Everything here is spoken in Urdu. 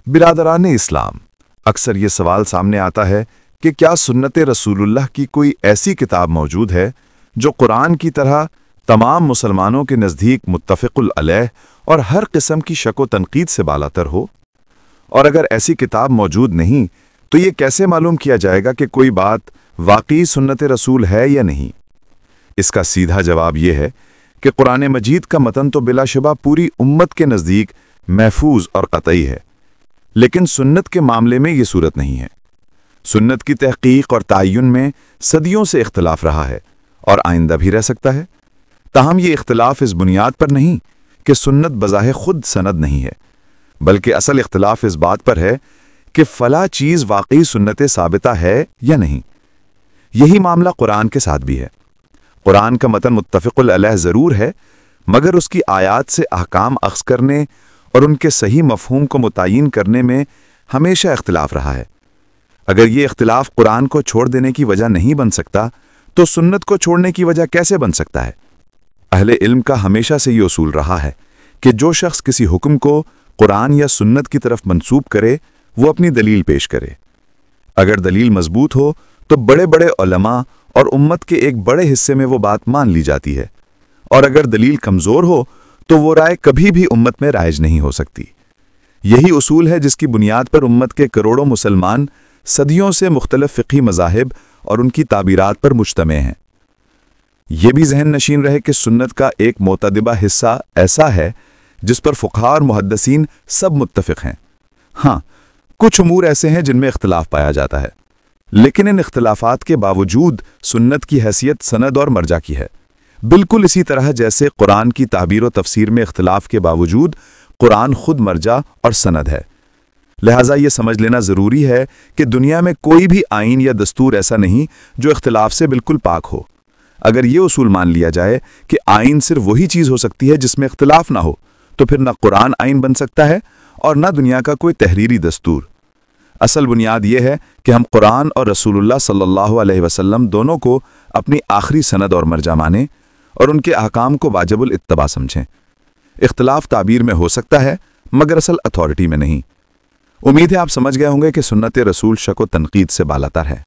برادران اسلام، اکثر یہ سوال سامنے آتا ہے کہ کیا سنت رسول اللہ کی کوئی ایسی کتاب موجود ہے جو قرآن کی طرح تمام مسلمانوں کے نزدیک متفق علیہ اور ہر قسم کی شک و تنقید سے بالاتر ہو؟ اور اگر ایسی کتاب موجود نہیں تو یہ کیسے معلوم کیا جائے گا کہ کوئی بات واقعی سنت رسول ہے یا نہیں؟ اس کا سیدھا جواب یہ ہے کہ قرآن مجید کا متن تو بلا شبہ پوری امت کے نزدیک محفوظ اور قطعی ہے، لیکن سنت کے معاملے میں یہ صورت نہیں ہے۔ سنت کی تحقیق اور تعین میں صدیوں سے اختلاف رہا ہے اور آئندہ بھی رہ سکتا ہے۔ تاہم یہ اختلاف اس بنیاد پر نہیں کہ سنت بظاہر خود سند نہیں ہے، بلکہ اصل اختلاف اس بات پر ہے کہ فلاں چیز واقعی سنت ثابتہ ہے یا نہیں۔ یہی معاملہ قرآن کے ساتھ بھی ہے۔ قرآن کا متن متفق علیہ ضرور ہے، مگر اس کی آیات سے احکام اخذ کرنے اور ان کے صحیح مفہوم کو متعین کرنے میں ہمیشہ اختلاف رہا ہے۔ اگر یہ اختلاف قرآن کو چھوڑ دینے کی وجہ نہیں بن سکتا تو سنت کو چھوڑنے کی وجہ کیسے بن سکتا ہے؟ اہل علم کا ہمیشہ سے یہ اصول رہا ہے کہ جو شخص کسی حکم کو قرآن یا سنت کی طرف منسوب کرے وہ اپنی دلیل پیش کرے۔ اگر دلیل مضبوط ہو تو بڑے بڑے علماء اور امت کے ایک بڑے حصے میں وہ بات مان لی جاتی ہے، اور اگر دلیل کمزور ہو تو وہ رائے کبھی بھی امت میں رائج نہیں ہو سکتی۔ یہی اصول ہے جس کی بنیاد پر امت کے کروڑوں مسلمان صدیوں سے مختلف فقہی مذاہب اور ان کی تعبیرات پر مجتمع ہیں۔ یہ بھی ذہن نشین رہے کہ سنت کا ایک معتدبہ حصہ ایسا ہے جس پر فقہاء اور محدثین سب متفق ہیں۔ ہاں، کچھ امور ایسے ہیں جن میں اختلاف پایا جاتا ہے، لیکن ان اختلافات کے باوجود سنت کی حیثیت سند اور مرجع کی ہے، بالکل اسی طرح جیسے قرآن کی تعبیر و تفسیر میں اختلاف کے باوجود قرآن خود مرجع اور سند ہے۔ لہٰذا یہ سمجھ لینا ضروری ہے کہ دنیا میں کوئی بھی آئین یا دستور ایسا نہیں جو اختلاف سے بالکل پاک ہو۔ اگر یہ اصول مان لیا جائے کہ آئین صرف وہی چیز ہو سکتی ہے جس میں اختلاف نہ ہو، تو پھر نہ قرآن آئین بن سکتا ہے اور نہ دنیا کا کوئی تحریری دستور۔ اصل بنیاد یہ ہے کہ ہم قرآن اور رسول اللہ صلی اللہ علیہ وسلم دونوں کو اپنی آخری سند اور مرجع مانیں اور ان کے احکام کو واجب الاتباع سمجھیں۔ اختلاف تعبیر میں ہو سکتا ہے مگر اصل اتھارٹی میں نہیں۔ امید ہے آپ سمجھ گئے ہوں گے کہ سنت رسول شک و تنقید سے بالاتر ہے۔